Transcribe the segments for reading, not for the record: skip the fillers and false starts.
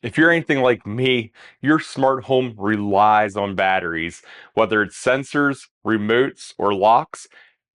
If you're anything like me, your smart home relies on batteries. Whether it's sensors, remotes, or locks,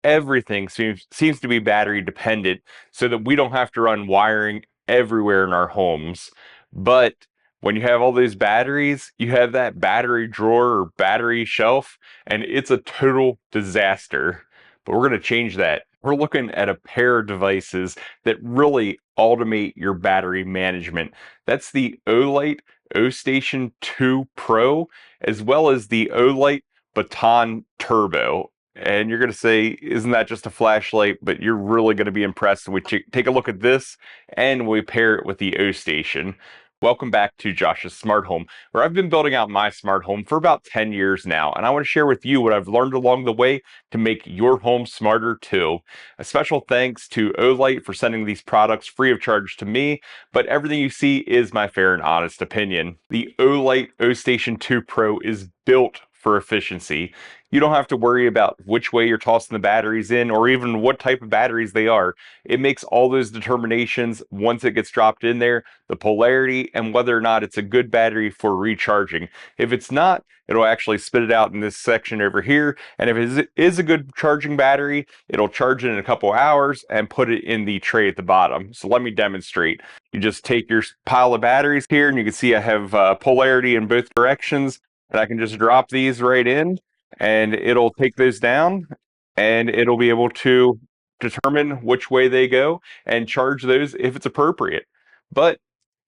everything seems to be battery dependent so that we don't have to run wiring everywhere in our homes. But when you have all those batteries, you have that battery drawer or battery shelf, and it's a total disaster. But we're going to change that. We're looking at a pair of devices that really automate your battery management. That's the Olight Ostation 2 Pro, as well as the Olight BatonTurbo. And you're going to say, isn't that just a flashlight? But you're really going to be impressed when we take a look at this and we pair it with the Ostation. Welcome back to Josh's Smart Home, where I've been building out my smart home for about 10 years now. And I want to share with you what I've learned along the way to make your home smarter too. A special thanks to Olight for sending these products free of charge to me, but everything you see is my fair and honest opinion. The Olight Ostation 2 Pro is built for efficiency. You don't have to worry about which way you're tossing the batteries in or even what type of batteries they are. It makes all those determinations once it gets dropped in there, the polarity and whether or not it's a good battery for recharging. If it's not, it'll actually spit it out in this section over here. And if it is a good charging battery, it'll charge it in a couple hours and put it in the tray at the bottom. So let me demonstrate. You just take your pile of batteries here and you can see I have polarity in both directions. And I can just drop these right in and it'll take those down and it'll be able to determine which way they go and charge those if it's appropriate. But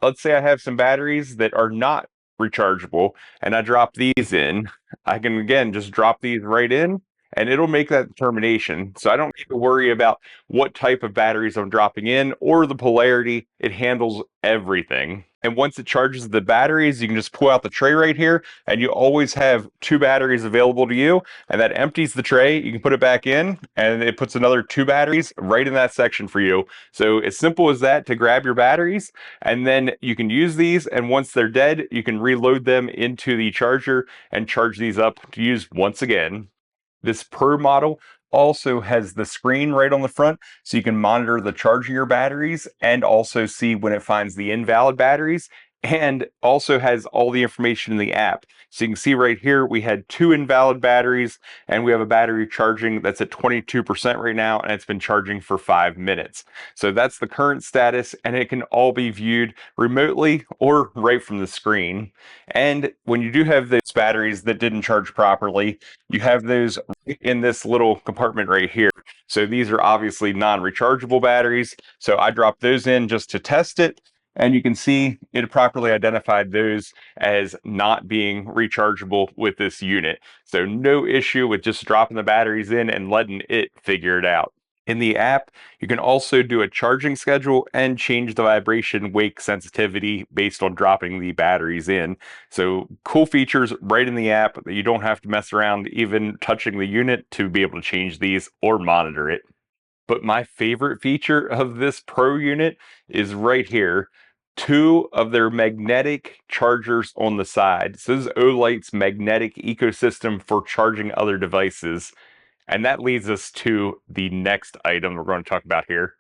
let's say I have some batteries that are not rechargeable and I drop these in. I can again just drop these right in and it'll make that determination. So I don't need to worry about what type of batteries I'm dropping in or the polarity. It handles everything. And once it charges the batteries, you can just pull out the tray right here, and you always have two batteries available to you, and that empties the tray. You can put it back in, and it puts another two batteries right in that section for you. So as simple as that to grab your batteries, and then you can use these, and once they're dead, you can reload them into the charger and charge these up to use once again. This Pro model also has the screen right on the front, so you can monitor the charge of your batteries and also see when it finds the invalid batteries, and also has all the information in the app. So you can see right here, we had two invalid batteries, and we have a battery charging that's at 22% right now, and it's been charging for 5 minutes. So that's the current status, and it can all be viewed remotely or right from the screen. And when you do have those batteries that didn't charge properly, you have those in this little compartment right here. So these are obviously non-rechargeable batteries. So I dropped those in just to test it. And you can see it properly identified those as not being rechargeable with this unit. So no issue with just dropping the batteries in and letting it figure it out. In the app, you can also do a charging schedule and change the vibration wake sensitivity based on dropping the batteries in. So cool features right in the app that you don't have to mess around even touching the unit to be able to change these or monitor it. But my favorite feature of this Pro unit is right here. Two of their magnetic chargers on the side. So this is Olight's magnetic ecosystem for charging other devices. And that leads us to the next item we're going to talk about here.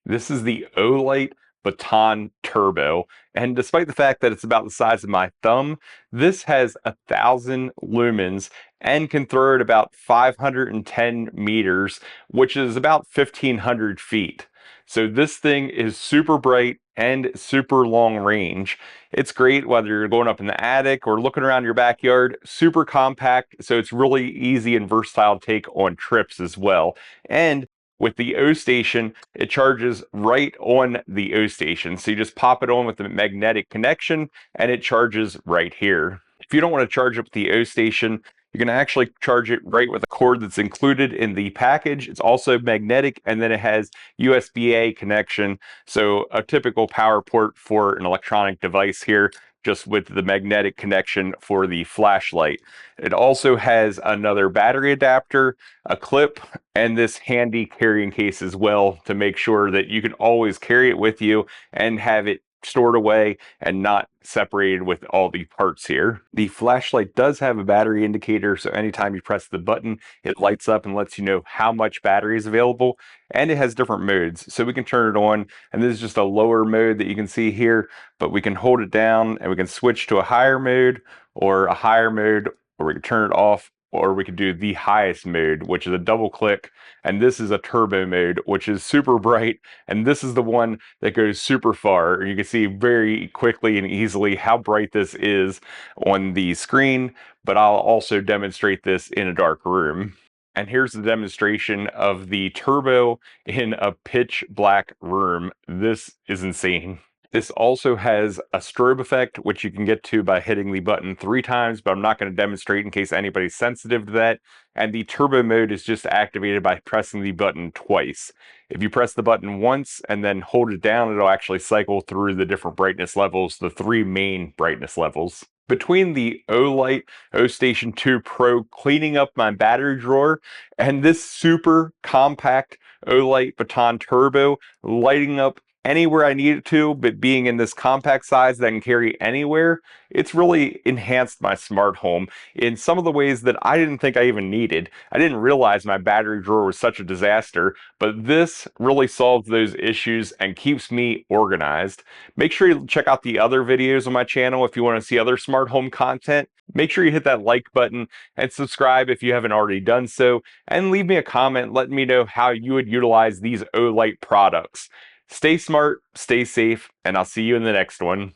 This is the Olight BatonTurbo, and despite the fact that it's about the size of my thumb, this has 1,000 lumens and can throw it about 510 meters, which is about 1,500 feet. So this thing is super bright and super long range. It's great whether you're going up in the attic or looking around your backyard, super compact, so it's really easy and versatile to take on trips as well. And with the Ostation, it charges right on the Ostation. So you just pop it on with the magnetic connection and it charges right here. If you don't want to charge up the Ostation, you can actually charge it right with a cord that's included in the package. It's also magnetic, and then it has USB-A connection. So a typical power port for an electronic device here, just with the magnetic connection for the flashlight. It also has another battery adapter, a clip, and this handy carrying case as well to make sure that you can always carry it with you and have it stored away and not separated with all the parts here. The flashlight does have a battery indicator, so anytime you press the button, it lights up and lets you know how much battery is available, and it has different modes. So we can turn it on, and this is just a lower mode that you can see here, but we can hold it down and we can switch to a higher mode or a higher mode, or we can turn it off, or we could do the highest mode, which is a double click, and this is a turbo mode, which is super bright, and this is the one that goes super far. You can see very quickly and easily how bright this is on the screen, but I'll also demonstrate this in a dark room. And here's the demonstration of the turbo in a pitch black room. This is insane. This also has a strobe effect, which you can get to by hitting the button 3 times, but I'm not going to demonstrate in case anybody's sensitive to that. And the turbo mode is just activated by pressing the button twice. If you press the button once and then hold it down, it'll actually cycle through the different brightness levels, the 3 main brightness levels. Between the Olight Ostation 2 Pro cleaning up my battery drawer and this super compact Olight BatonTurbo lighting up anywhere I need it to, but being in this compact size that I can carry anywhere, it's really enhanced my smart home in some of the ways that I didn't think I even needed. I didn't realize my battery drawer was such a disaster, but this really solves those issues and keeps me organized. Make sure you check out the other videos on my channel if you want to see other smart home content. Make sure you hit that like button and subscribe if you haven't already done so, and leave me a comment letting me know how you would utilize these Olight products. Stay smart, stay safe, and I'll see you in the next one.